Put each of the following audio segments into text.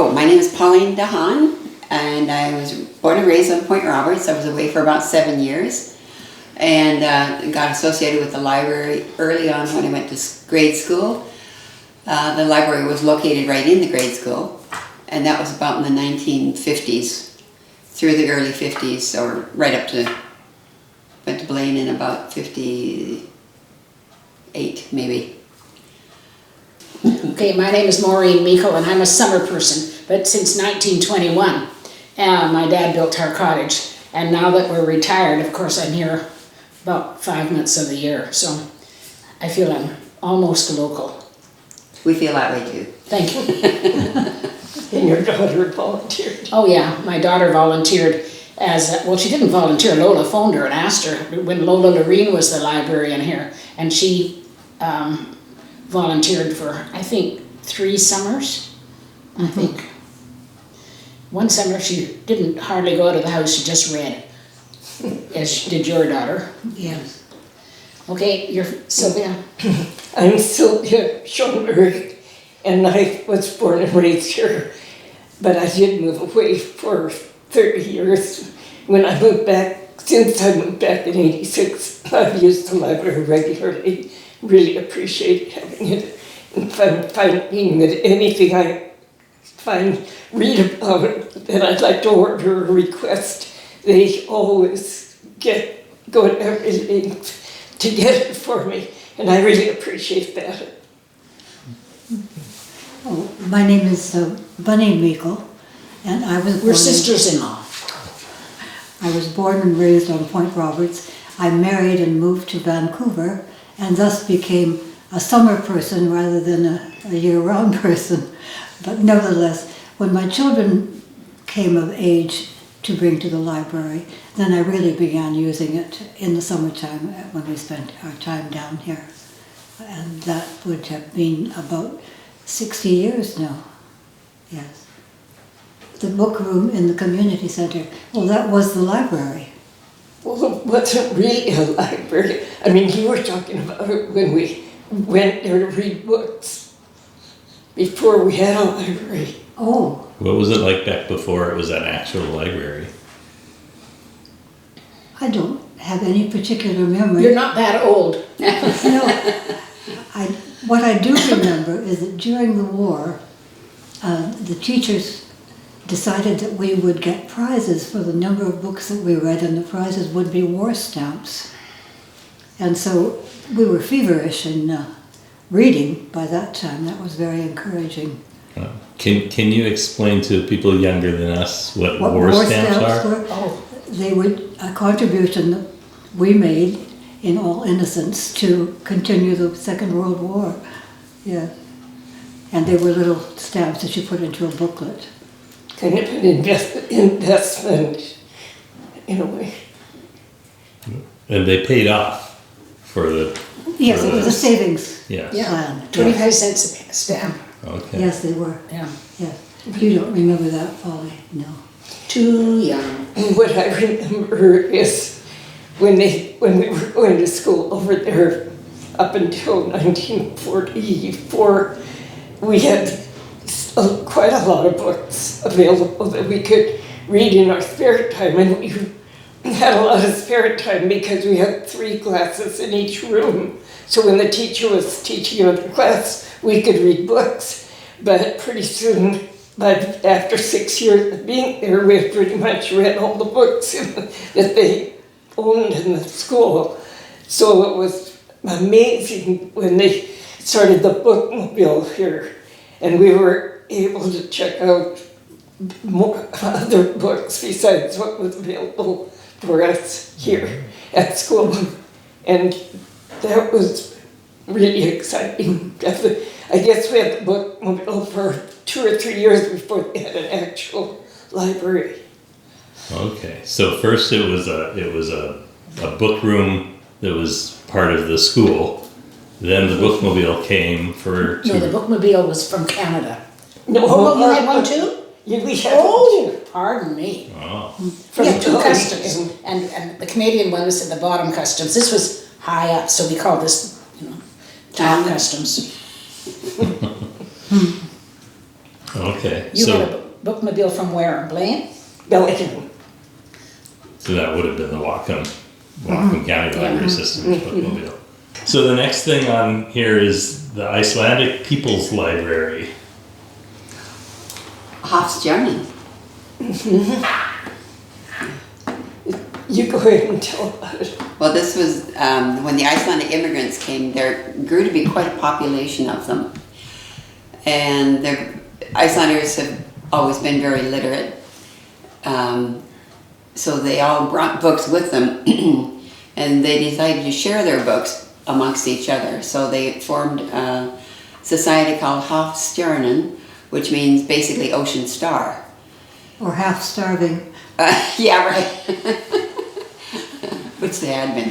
Oh, my name is Pauline DeHaan, and I was born and raised on Point Roberts. I was away for about 7 years, and got associated with the library early on when I went to grade school. The library was located right in the grade school, and that was about in the 1950s, through the early 50s, or right up to, went to Blaine in about 58, maybe. Okay, my name is Maureen Miekle, and I'm a summer person, but since 1921, my dad built our cottage, and now that we're retired, of course, I'm here about 5 months of the year, so I feel I'm almost a local. We feel that way too. Thank you. And your daughter volunteered. Oh yeah, my daughter volunteered as, well, she didn't volunteer. Lola phoned her and asked her when Lola Loreen was the librarian here, and she volunteered for, I think, 3 summers, I think. One summer she didn't hardly go out of the house, she just read, as did your daughter. Yes. Okay, you're Sylvia. I'm Sylvia Shonberg, and I was born and raised here, but I did move away for 30 years. When I moved back, since I moved back in '86, I've used the library regularly. Really appreciate having it, and finding that anything I read about that I'd like to order or request, they always go to every length to get it for me, and I really appreciate that. Oh, my name is Bunny Miekle, and I was We're sisters-in-law. I was born and raised on Point Roberts. I married and moved to Vancouver, and thus became a summer person rather than a year-round person. But nevertheless, when my children came of age to bring to the library, then I really began using it in the summertime when we spent our time down here. And that would have been about 60 years now, yes. The book room in the community center, well, that was the library. Well, it wasn't really a library. I mean, you were talking about it when we went there to read books, before we had a library. Oh, What was it like back before it was an actual library? I don't have any particular memory. You're not that old. No, what I do remember is that during the war, the teachers decided that we would get prizes for the number of books that we read, and the prizes would be war stamps. And so we were feverish in reading by that time. That was very encouraging. Can you explain to people younger than us what war stamps are? were? Oh, they were a contribution that we made in all innocence to continue the Second World War. Yeah. And they were little stamps that you put into a booklet. Kind of an investment, in a way. And they paid off for the... Yes, it was a savings Yes. plan. 25 cents a stamp. Okay. Yes, they were. Yeah. Yeah. You don't remember that, Pauline? No. Too young. And what I remember is when we were going to school over there up until 1944, we had quite a lot of books available that we could read in our spare time, and we had a lot of spare time because we had 3 classes in each room. So when the teacher was teaching another class, we could read books. But pretty soon, after 6 years of being there, we had pretty much read all the books that they owned in the school. So it was amazing when they started the bookmobile here, and we were able to check out more other books besides what was available for us here at school. And that was really exciting. I guess we had the bookmobile for 2 or 3 years before they had an actual library. Okay. So first it was a book room that was part of the school. Then the bookmobile came for... No, the bookmobile was from Canada. No, Oh, you had one too? Yeah, we had Oh, pardon me. Oh. We had 2 From customs, and the Canadian one was at the bottom customs. This was high up, so we called this, top customs. Okay. Okay, You had a so, bookmobile from where, Blaine? Bellingham. so that would have been the Whatcom County Library Yeah. System's bookmobile. So the next thing on here is the Icelandic People's Library. Hofstjernen. You go ahead and tell about it. Well, this was when the Icelandic immigrants came. There grew to be quite a population of them, and the Icelanders have always been very literate. So they all brought books with them, and they decided to share their books amongst each other. So they formed a society called Hofstjernen, which means basically ocean star. Or half starving. Yeah, right. Which they had been.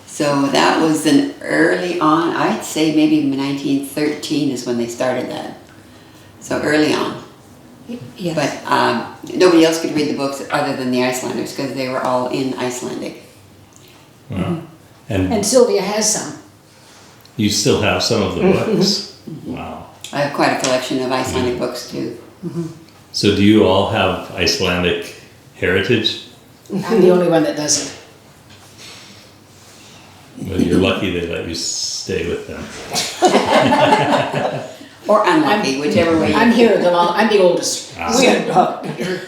So that was an early on, I'd say maybe 1913 is when they started that. So early on. Yes. But nobody else could read the books other than the Icelanders because they were all in Icelandic. Wow. And Sylvia has some. You still have some of the books? Wow. I have quite a collection of Icelandic books too. So do you all have Icelandic heritage? I'm the only one that doesn't. Well, you're lucky they let you stay with them. Or unlucky, whichever way. I'm here, I'm the oldest. We adopted her.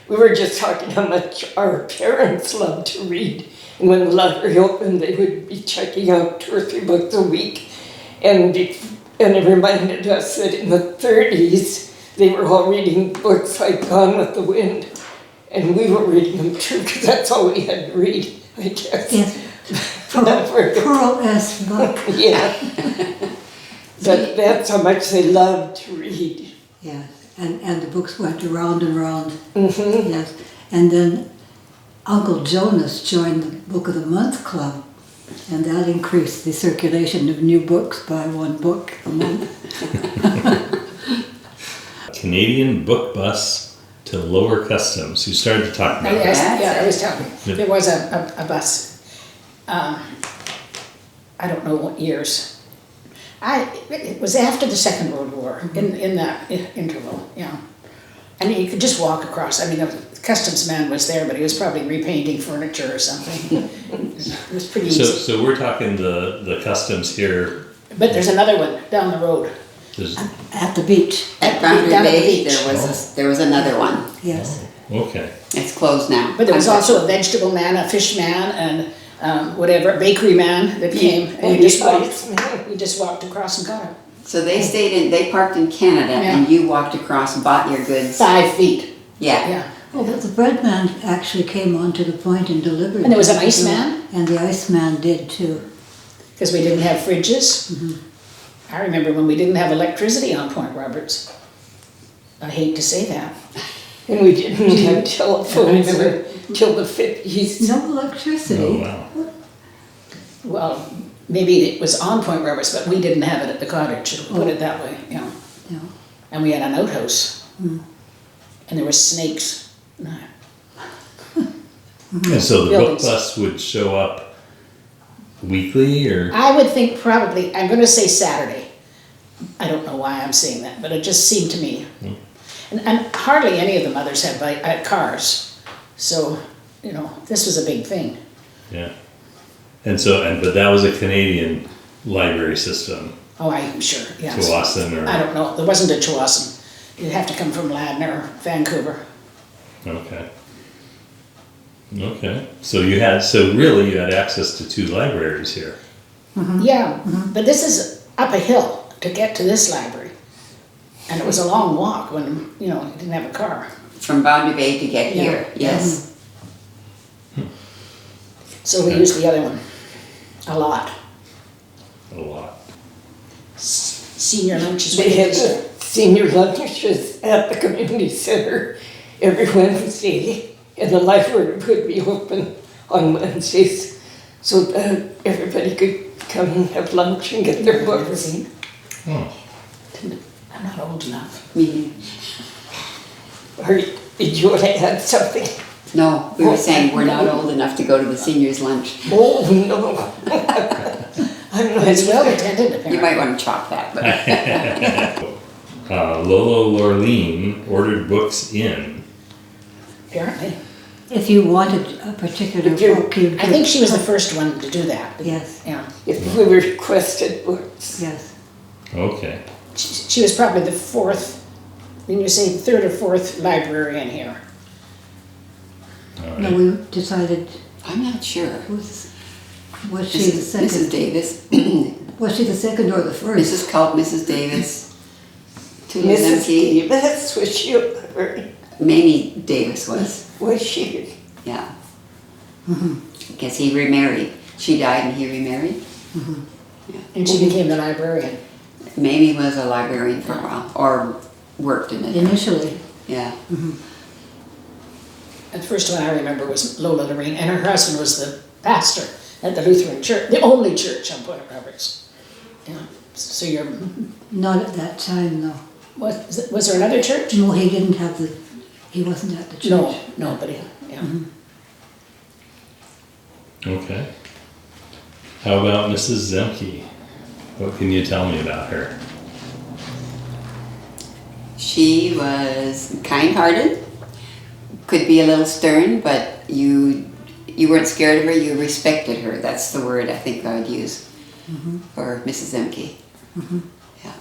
We were just talking how much our parents loved to read. And when the library opened, they would be checking out 2 or 3 books a week. And it reminded us that in the 30s, they were all reading books like Gone with the Wind. And we were reading them too, because that's all we had to read, I guess. Yes. Pearl S. Buck. Yeah. But that's how much they loved to read. Yeah, and the books went around and around. Mm-hmm. Yes, and then Uncle Jonas joined the Book of the Month Club, and that increased the circulation of new books by 1 book a month. Canadian book bus to Lower Customs. You started to talk about Yes, that. yeah, I was talking. Yeah. There was a bus. I don't know what years. It was after the Second World War, in that interval, yeah. And you could just walk across. I mean, the customs man was there, but he was probably repainting furniture or something. It was pretty easy. So we're talking the customs here. But there's another one down the road. There's, At the beach, At Boundary Down at the Bay, beach. there was another one. yes. okay. It's closed now. But there was also a vegetable man, a fish man, and whatever, a bakery man that came. And you just walked across and got it. So they parked in Canada and you walked across and bought your goods. 5 feet, Yeah. yeah. Oh, but the bread man actually came onto the point and delivered. And there was an ice man? And the ice man did too. Because we didn't have fridges. I remember when we didn't have electricity on Point Roberts. I hate to say that. And we didn't have telephones until the 50s. No electricity. Oh, wow. Well, maybe it was on Point Roberts, but we didn't have it at the cottage, put it that way, you know. No. And we had an outhouse. And there were snakes. No. And so the Buildings. book bus would show up weekly or? I would think probably, I'm gonna say Saturday. I don't know why I'm saying that, but it just seemed to me. And hardly any of the mothers had cars. So, you know, this was a big thing. Yeah. And but that was a Canadian library system. Oh, I'm sure, yes. Tsawwassen or? I don't know, there wasn't a Tsawwassen. You'd have to come from Ladner or Vancouver. Okay. Okay. So really you had access to 2 libraries here. Yeah, but this is up a hill to get to this library. And it was a long walk when, you know, you didn't have a car. From Boundary Bay to get Yeah. here, yes. So we used the other one a lot. A lot. Senior lunches. They had the senior lunches at the community center every Wednesday, and the library would be open on Wednesdays so that everybody could come and have lunch and get their books. Oh. I'm not old enough. Me- Or did you want to add something? No, we were saying we're not old enough to go to the seniors' lunch. Oh, no. I'm But not it's well either. attended You apparently. might want to chop that, but Lolo Lorleen ordered books in. Apparently. If you wanted a particular If you- book, you I think she was the first one to do that. Yes, Yeah. If we requested books. yes. Okay. She was probably the fourth, then you say third or fourth librarian here. All No, right. we decided, I'm not sure. was she the Mrs. second? Davis, Was she the second or the first? Mrs. Culp, Mrs. Davis, Tula Mrs. Zemke, Davis, was she a librarian? Mamie Davis Was she? yeah. Guess he remarried. She died and he remarried. And she became the librarian. Mamie was a librarian for a while, or worked in it. Initially, Yeah. The first one I remember was Lola Lorraine, and her husband was the pastor at the Lutheran church, the only church on Point Roberts. Yeah. So you're, not at that time, though. was there another church? No, he didn't have he wasn't at the church. No, nobody, yeah. Okay. How about Mrs. Zemke? What can you tell me about her? She was kind-hearted, could be a little stern, but you weren't scared of her, you respected her. That's the word I think I would use for Mrs. Zemke. Yeah.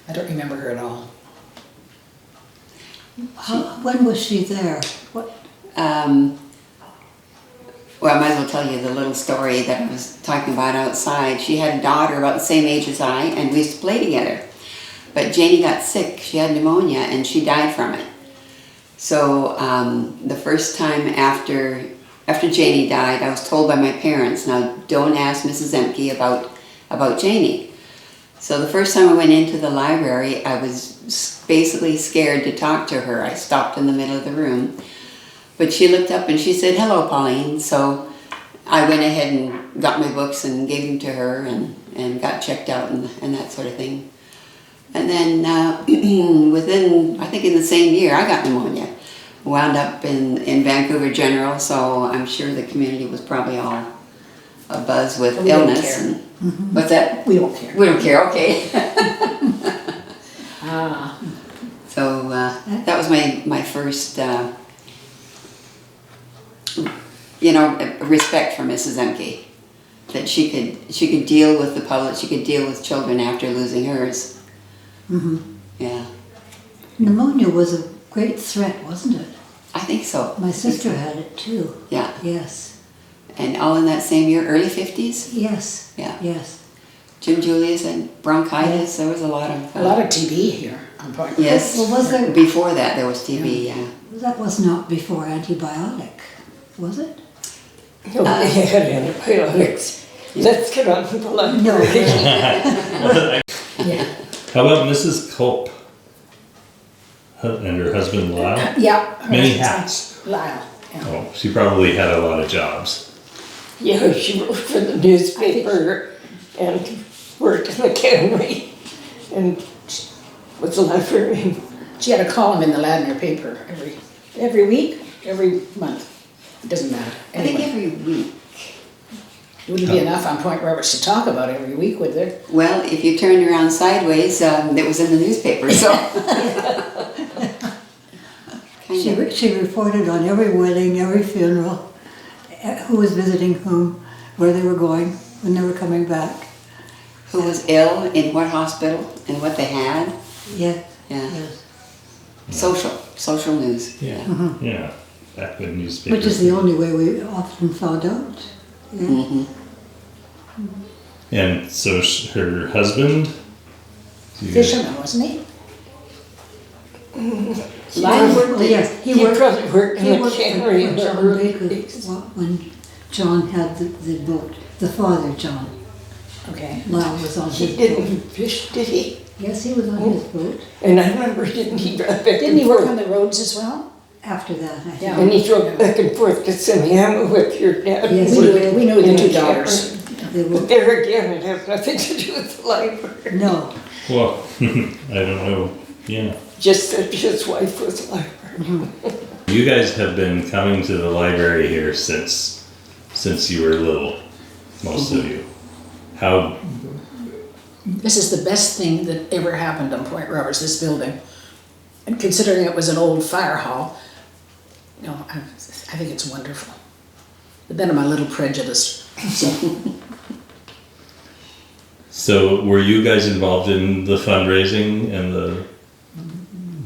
I don't remember her at all. When was she there? What? Well, I might as well tell you the little story that I was talking about outside. She had a daughter about the same age as I, and we used to play together. But Janie got sick. She had pneumonia, and she died from it. So the first time after Janie died, I was told by my parents, now don't ask Mrs. Zemke about Janie. So the first time I went into the library, I was basically scared to talk to her. I stopped in the middle of the room. But she looked up and she said, "Hello, Pauline." So I went ahead and got my books and gave them to her and got checked out and that sort of thing. And then within, I think in the same year, I got pneumonia. Wound up in Vancouver General, so I'm sure the community was probably all abuzz with We don't illness. care. And, what's that? We don't care. We don't care, okay. Ah, So that was my first, respect for Mrs. Emke. That she could deal with the public, she could deal with children after losing hers. Yeah, Pneumonia was a great threat, wasn't it? I think so. My sister had it too. Yeah, Yes, and all in that same year, early 50s. yes, Yeah, yes. Jim Julius had bronchitis. There was a lot of. a lot of TB here on Point. Yes. Well, was there? Before that, there was TB. Yeah. That was not before antibiotic, was it? No, they had antibiotics. Let's get on with the library. No. Yeah. How about Mrs. Culp and her husband Lyle? Yeah. her Many husband's hats. Lyle, yeah. Oh, she probably had a lot of jobs. Yeah, she wrote for the newspaper and worked in the cannery and was a librarian. She had a column in the Ladner paper every week, every month. It doesn't matter. I think Anyway, every week. it wouldn't be enough on Point Roberts to talk about every week, would there? Well, if you turned around sideways, it was in the newspaper. So. Kind of. She reported on every wedding, every funeral, who was visiting whom, where they were going, when they were coming back. Who was ill, in what hospital, and what they had. Yeah, Yeah. yes. Social news. Yeah. Yeah. Back when newspapers. Which is the only way we often found out. Yeah. Mm-hmm. And so her husband. Fisherman, wasn't he? Lyle worked, yes, He probably worked in he the worked cannery for in the John early Baker days. when John had the boat. The father, John. Okay. Lyle was on He his didn't boat. fish, did he? Yes, he was on his boat. And I remember, didn't he drive back Didn't he and work forth? on the roads as well? After that, I think. Yeah. And he drove back and forth to Semiahmoo with your dad. Yes, We he knew, did. we knew the In two the daughters. They But were, there again, it has nothing to do with the library. no, Well, I don't know. Yeah. Just that his wife was a librarian. You guys have been coming to the library here since since you were little, most of you. How, This is the best thing that ever happened on Point Roberts, this building. And considering it was an old fire hall, you know, I think it's wonderful. But then I'm a little prejudiced. so were you guys involved in the fundraising and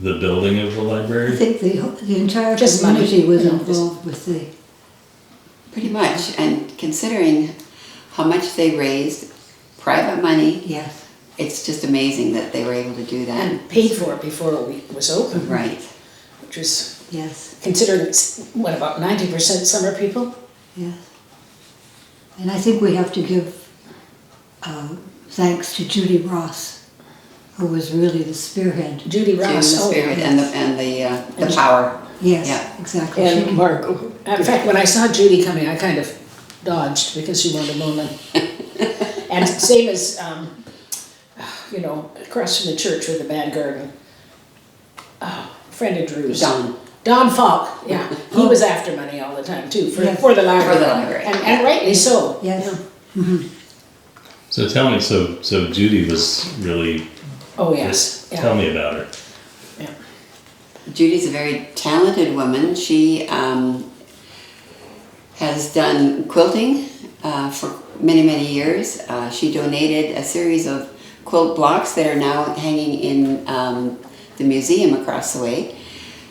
the building of the I library? think the entire Just money, community was you know, just- involved with the, Pretty much, and considering how much they raised, private money, yes. it's just amazing that they were able to do that. And paid for it before it was open. Right. Which is, Yes, considering it's, what, about 90% summer people? yes. And I think we have to give thanks to Judy Ross, who was really the spearhead. Judy June, the Ross. spirit and the power. Yes, Yeah. exactly. And Margot. In fact, when I saw Judy coming, I kind of dodged because she wanted a moment. And same as, you know, across from the church with the bad garden. Friend of Drew's. Don Falk, yeah. He was after money all the time too, for, Yes. for the library. For the library, And yeah. rightly so. Yes. Yeah. So tell me, so Judy was really, Oh, yes. Yeah. tell me about her. Yeah. Judy's a very talented woman. She has done quilting for many, many years. She donated a series of quilt blocks that are now hanging in the museum across the way.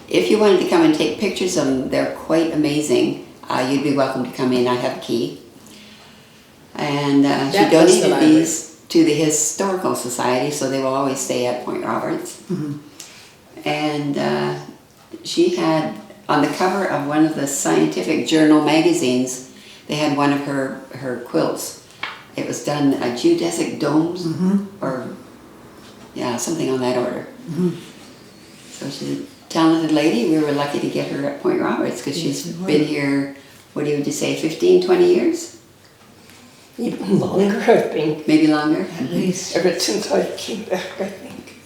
If you wanted to come and take pictures of them, they're quite amazing. You'd be welcome to come in. I have a key. And she That was the donated library. these to the Historical Society, so they will always stay at Point Roberts. And she had, on the cover of one of the scientific journal magazines, they had one of her quilts. It was done geodesic domes, or yeah, something on that order. So she's a talented lady. We were lucky to get her at Point Roberts because she's Yes, we were. been here, what do you say, 15, 20 years? Even longer, I think. Maybe longer? At least. Ever since I came back, I think.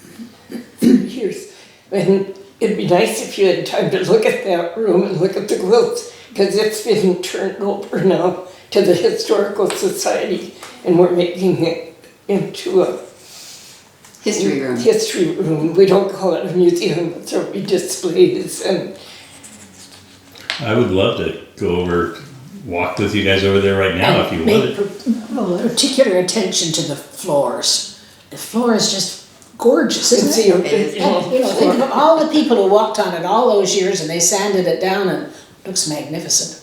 30 years. And it'd be nice if you had time to look at that room and look at the quilts, because it's been turned over now to the Historical Society, and we're making it into a History room. history room. We don't call it a museum, but there'll be displays and I would love to go over, walk with you guys over there right now if you And make wanted. particular attention to the floors. The floor is just gorgeous, it's isn't it? the It is. And, you know, think of all the people who walked on it all those years and they sanded it down and it looks magnificent.